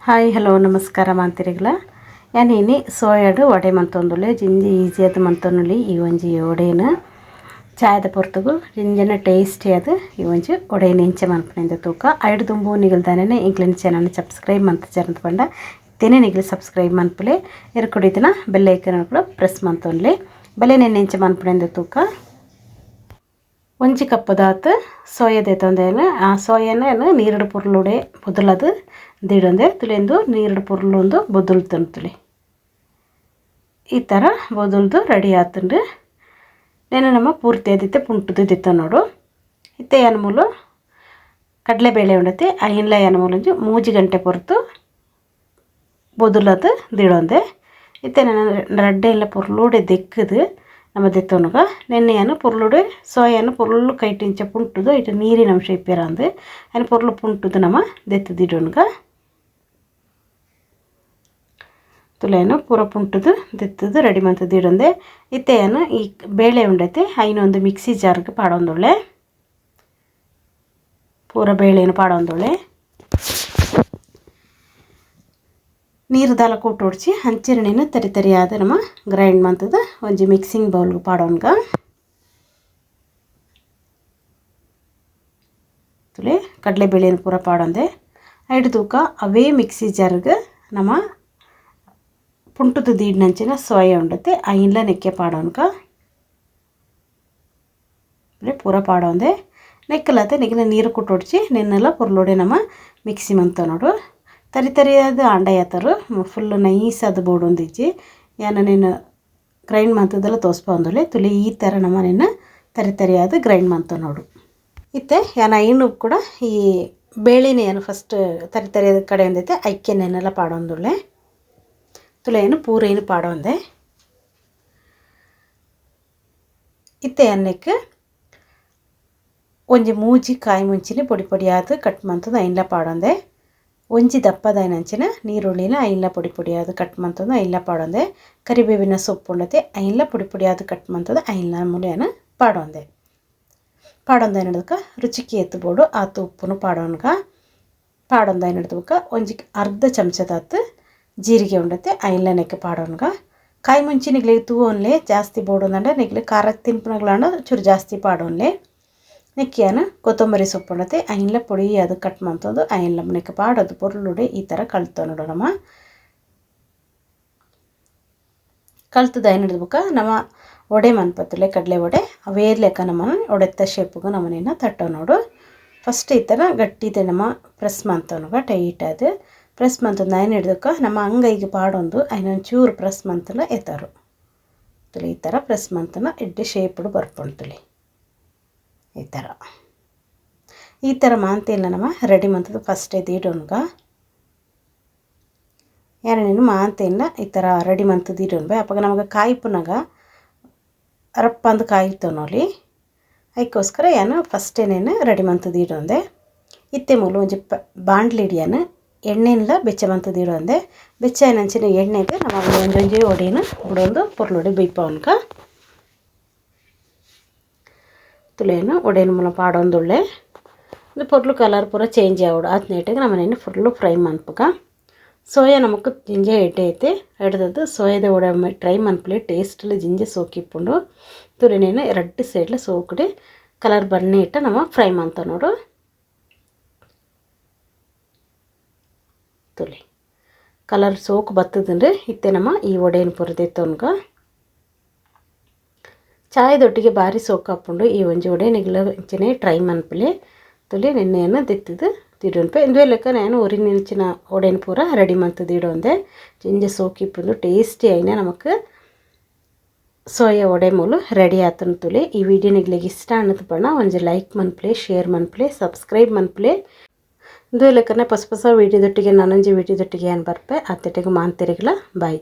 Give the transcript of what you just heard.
Hi hello ನಮಸ್ಕಾರ ಮಾಂತಿರಿಗಳ ಯಾನೇನಿ ಸೋಯಾಡು ವಡೆ ಮಂತೊಂದುಲೆ ಜಿಂಜಿ ಈಸಿಯಾದ ಮಂತೊನ್ನುಲಿ ಈ ಒಂಜಿ ಒಡೆನ ಚಾಯದ ಪೊರ್ತುಗು ಜಿಂಜನ ಟೇಸ್ಟಿ ಅದು ಈ ಒಂಜಿ ಒಡೆನ ಇಂಚೆ ಮನ್ಪುನಿಂದ ತೂಕ ಐಡು ತುಂಬು ನಿಗಲ್ದಾನೆ ಇಂಕ್ಲಿನ ಚಾನಲ್ ಸಬ್ಸ್ಕ್ರೈಬ್ ಮಂತ ಪಂಡ ಇತ್ತೇನೆ ನಿಗಲು ಸಬ್ಸ್ಕ್ರೈಬ್ ಮನ್ಪುಲೆ ಎರಕುಡಿದಿನ ಬೆಲ್ ಐಕನ್ ಕೂಡ ಪ್ರೆಸ್ ಮಂತೊನ್ಲೆ ಬೆಲೆ ನೆನ್ನೆ ಇಂಚೆ ಮನ್ಪುನಿಂದ ತೂಕ ಒಂಜಿ ಕಪ್ಪದಾತು ಸೋಯಾ ದೇತೊಂದೇನು ಆ ಸೋಯಾನ ನೀರುಡು ಪುರ್ಲುಡೆ ಬುದಲದು ದಿಡೊಂದೆ ತುಲೆಂದು ನೀರುಡು ಪುರ್ಲೊಂದು ಬೊದುಲ್ತುಂಡು ತುಲೆ ಈ ಥರ ಬೊದುಲ್ದು ರೆಡಿ ಆತುಂಡು నేను ನಮ್ಮ ಪೂರ್ತಿ ಆದಿತ್ತೆ ಪುಂಟುದು ದಿತ್ತ ನೋಡು ಇತ್ತೆ ಯಾನಮೂಲು ಕಡಲೆಬೇಳೆ ಉಂಡತೆ ಅಯಿನ್ಲ ಯಾನಮೂಲು ಮೂಜಿ ಗಂಟೆ ಪೊರ್ತು ಬೊದುಲದು ದಿಡೊಂದೆ ಇತ್ತೆ ನಾನು ರಡ್ಡೆ ಎಲ್ಲ ಪುರ್ಲುಡೆ ದೆಕ್ಕದು ನಮ್ಮ ದೆತ್ತೊನುಗ ನೆನ್ನೆಯನ್ನು ಪುರ್ಲುಡು ಸೋಯಾನು ಪುರ್ಲು ಕೈಟಿಂಚ ಪುಂಟುದು ಇಟ್ಟು ನೀರಿನ ಅಂಶ ಇಪ್ಪೇರ ಅಂದು ಅಯ್ನ ಪುರ್ಲು ಪುಂಟುದು ನಮ್ಮ ದೆತ್ತದಿಡೋನುಗ ತುಲೆಯನ್ನು ಪೂರ ಪುಂಟುದು ದೆತ್ತದು ರೆಡಿ ಮಂತದ್ದು ಇಡೊಂದೆ ಇತ್ತೆಯನ್ನು ಈ ಬೇಳೆ ಉಂಡೈತೆ ಐನೊಂದು ಮಿಕ್ಸಿ ಜಾರ್ಗೆ ಪಾಡೊಂದುಳ್ಳೆ ಪೂರ ಬೇಳೆಯನ್ನು ಪಾಡೊಂದುಳ್ಳೆ ನೀರು ದಾಲ ಕೂಟು ಹೊಡ್ಚಿ ಹಂಚಿರಣೆನ ತರಿ ತರಿಯಾದ ನಮ್ಮ ಗ್ರೈಂಡ್ ಮಂತದ ಒಂಜಿ ಮಿಕ್ಸಿಂಗ್ ಬೌಲ್ಗೆ ಪಾಡೋನ್ಗ ತುಲೆ ಕಡಲೆಬೇಳೆನ ಪೂರ ಪಾಡೊಂದೆ ಐಡು ತೂಕ ಅವೇ ಮಿಕ್ಸಿ ಜಾರ್ಗೆ ನಮ್ಮ ಪುಂಟುದು ದೀಡ್ನಂಚಿನ ಸೋಯಾ ಉಂಡತೆ ಐನ್ಲ ನೆಕ್ಕೆ ಪಾಡೋನ್ಗ ಪೂರ ಪಾಡೊಂದೆ ನೆಕ್ಕಲತ್ತೆ ನೆಕ್ಕಿನ ನೀರು ಕುಟ್ಟು ಹೊಡ್ಚಿ ನೆನ್ನೆಲ್ಲ ಪುರ್ಲೋಡೆ ನಮ್ಮ ಮಿಕ್ಸಿ ಮಂತ ನೋಡು ತರಿ ತರಿಯಾದ ಅಂಡಯ್ಯತರು ಫುಲ್ಲು ನೈಸಾದ ಬೋರ್ಡ್ ಒಂದಿಜ್ಜಿ ಯಾನ ನೀನು ಗ್ರೈಂಡ್ ಮಂತದೆಲ್ಲ ತೋರಿಸ್ಕೊಂಡಲೆ ತುಲಿ ಈ ಥರ ನಮ್ಮ ನಿನ್ನ ತರಿ ತರಿಯಾದ ಗ್ರೈಂಡ್ ಮಂತ ನೋಡು ಇತ್ತೆ ಯಾನ ಇನ್ನು ಕೂಡ ಈ ಬೇಳೆನೇ ಏನು ಫಸ್ಟ್ ತರಿ ತರಿಯಾದ ಕಡೆ ಒಂದೈತೆ ಐಕ್ಯನೆಲ್ಲ ಪಾಡೊಂದುಳ್ಳೆ ತುಲೆ ಏನು ಪೂರ ಏನು ಪಾಡೊಂದೆ ಇತ್ತೆ ಅನ್ನಕ್ಕೆ ಒಂಜಿ ಮೂಜಿ ಕಾಯಿ ಮುಂಚಿನ ಪೊಡಿ ಪೊಡಿಯಾದ ಕಟ್ ಮಂತದ ಐನ್ಲ ಪಾಡೊಂದೆ ಒಂಜಿ ದಪ್ಪದೈನಂಚಿನ ನೀರುಳ್ಳಿನ ಐನ್ಲ ಪೊಡಿ ಪೊಡಿಯಾದ ಕಟ್ ಮಂತದ ಐನ್ಲ ಪಾಡೊಂದೆ ಕರಿಬೇವಿನ ಸೊಪ್ಪು ಉಂಡತೆ ಐನ್ಲ ಪೊಡಿ ಪೊಡಿಯಾದ ಕಟ್ ಮಂತದ ಐನ್ಲ ಮೂಲೆಯನ್ನು ಪಾಡೊಂದೆ ಪಾಡೊಂದೈನಡ್ದಕ್ಕೆ ರುಚಿಗೆ ಎತ್ತು ಬೋಡು ಆತು ಉಪ್ಪುನು ಪಾಡೋನ್ಗ ಪಾಡೊಂದೈನಡ್ದಕ್ಕೆ ಒಂಜಿ ಅರ್ಧ ಚಮಚದಾತು ಜೀರಿಗೆ ಉಂಡತೆ ಐನ್ಲ ನೆಕ್ಕೆ ಪಾಡೋನ್ಗ ಕಾಯಿ ಮುಂಚಿ ನಿಗ್ಲಿಗೆ ತೂವೊನ್ಲೆ ಜಾಸ್ತಿ ಬೋಡೋದಂಡ ನಿಗ್ಲಿ ಖಾರ ತಿನ್ಪುನಗ್ಲಾಂಡ ಚೂರು ಜಾಸ್ತಿ ಪಾಡೋನ್ಲೆ ನೆಕ್ಕಿಯಾನ ಕೊತ್ತಂಬರಿ ಸೊಪ್ಪು ಉಂಡತೆ ಐನ್ಲ ಪೊಡಿ ಅದು ಕಟ್ ಮಂತದ್ದು ಐನ್ಲ ನೆಕ್ಕೆ ಪಾಡೋದು ಪೊರ್ಲುಡೆ ಈ ಥರ ಕಳ್ತೋ ನೋಡು ನಮ್ಮ ಕಳ್ತದ ಐನಡ್ದಕ್ಕ ನಮ್ಮ ಒಡೆ ಮನ್ಪತ್ತಲೆ ಕಡಲೆ ಒಡೆ ಅವೇ ಲೆಕ್ಕ ನಮ್ಮನ್ನ ಒಡೆತ್ತ ಶೇಪುಗ ನಮ್ಮನೇನ ತಟ್ಟೋ ನೋಡು ಫಸ್ಟ್ ಈ ಥರ ಗಟ್ಟಿದೆ ನಮ್ಮ ಪ್ರೆಸ್ ಮಂತವನುಗ ಟೈಟ್ ಅದು ಪ್ರೆಸ್ ಮಂತದ ಐನ್ ಹಿಡ್ದಕ್ಕ ನಮ್ಮ ಅಂಗೈಗೆ ಪಾಡೊಂದು ಐನೊಂದು ಚೂರು ಪ್ರೆಸ್ ಮಂತನ ಎತ್ತಾರು ತುಲಿ ಈ ಥರ ಪ್ರೆಸ್ ಮಂತನ ಎಡ್ಡೆ ಶೇಪುಡು ಬರ್ಪೊಂಡ್ತುಲಿ ಈ ಥರ ಮಾಂತೆಲ್ಲ ನಮ್ಮ ರೆಡಿ ಮಂತದ ಫಸ್ಟ್ ಇದು ಇಡೋನ್ಗ ಯಾರೇನು ಮಾಂತೆಲ್ಲ ಈ ಥರ ರೆಡಿ ಮಂತದ್ದು ಇಡೋನ್ ಬೈ ಅಪ್ಪಾಗ ನಮಗೆ ಕಾಯಿಪುನಾಗ ರಪ್ಪಂದು ಕಾಯ್ತನೋಲಿ ಅದಕ್ಕೋಸ್ಕರ ಏನು ಫಸ್ಟೇನೇನು ರೆಡಿ ಮಂತದ್ದು ಇಡೋಂದೆ ಇತ್ತೆ ಮೂಲ ಒಂಜಿ ಬಾಂಡ್ಲಿ ಹಿಡಿಯಾನು ಎಣ್ಣೆಲ್ಲ ಬೆಚ್ಚ ಮಂತದ್ದು ಇಡೋಂದೆ ಬೆಚ್ಚ ಏನಂಚಿನ ಎಣ್ಣೆಗೆ ನಮ್ಮ ಒಂದೊಂಜಿ ಒಡೆನ ಬಿಡೋದು ಪೊರ್ಲೊಡೆ ಬೈಪವನ್ಕ ತುಲೇನು ಒಡೆನ ಮೂಲ ಪಾಡೊಂದುಳ್ಳೆ ಇದು ಪೊರ್ಲು ಕಲರ್ ಪೂರ ಚೇಂಜ್ ಆವಡು ಆದ ನೀಟಾಗಿ ನಮ್ಮನೇನು ಫುಲ್ಲು ಫ್ರೈ ಮನ್ಪಗ ಸೋಯಾ ನಮಕ್ ಜಿಂಜೆ ಎಡ್ಡೆ ಐತೆ ಹಿಡ್ದದ್ದು ಸೋಯಾದ ಒಡೆ ಟ್ರೈ ಮನ್ಪಲೆ ಟೇಸ್ಟಲ್ಲಿ ಜಿಂಜೆ ಸೋಕಿಪ್ಪುಂಡು ತುಲೇನೇನು ಎರಡು ಸೈಡ್ಲ ಸೋಕಡೆ ಕಲರ್ ಬನ್ನಿ ಇಟ್ಟು ನಮ್ಮ ಫ್ರೈ ಮಂತ ನೋಡು ತುಲಿ ಕಲರ್ ಸೋಕು ಬತ್ತದಂದ್ರೆ ಇತ್ತೆ ನಮ್ಮ ಈ ಒಡೆಯನ್ನು ಪುರದೈತವನ್ಗ ಚಾಯದೊಟ್ಟಿಗೆ ಭಾರಿ ಸೋಕಾಪುಂಡು ಈ ಒಂಜಿ ಒಡೆ ನಿಗ್ಲ ಇಂಚಿನ ಟ್ರೈ ಮನ್ಪಲೆ ತುಲಿ ನೆನ್ನೆಯನ್ನು ದಿತ್ತಿದ್ದು ತಿಡೋನ್ಪೆ ಇಂದುವೆ ಲೆಕ್ಕ ನಾನು ಒರಿನಿಂಚಿನ ಒಡೆನ ಪೂರ ರೆಡಿ ಮಂತದ್ದು ಇಡೋಂದೆ ಜಿಂಜೆ ಸೋಕಿಪ್ಪುಂಡು ಟೇಸ್ಟಿ ಐನ ನಮಕ್ ಸೋಯಾ ಒಡೆ ಮೂಲು ರೆಡಿ ಆತನ ತುಲಿ ಈ ವಿಡಿಯೋ ನಿಗ್ಲಿಗೆ ಇಷ್ಟ ಅನ್ನೋದು ಬಣ್ಣ ಒಂಜಿ ಲೈಕ್ ಮನ್ಪ್ಲೆ ಶೇರ್ ಮನ್ಪ್ಲೆ ಸಬ್ಸ್ಕ್ರೈಬ್ ಮನ್ಪ್ಲೆ ಇಂದುವೆ ಲೆಕ್ಕನೆ ಹೊಸ ಹೊಸ ವೀಡಿಯೋದೊಟ್ಟಿಗೆ ನಾನೊಂಜಿ ವೀಡಿಯೋದೊಟ್ಟಿಗೆ ಏನು ಬರ್ಪೆ ಅತ್ತೊಟ್ಟಿಗೆ ಮಾಂತಿರಿಗಳ ಬಾಯ್.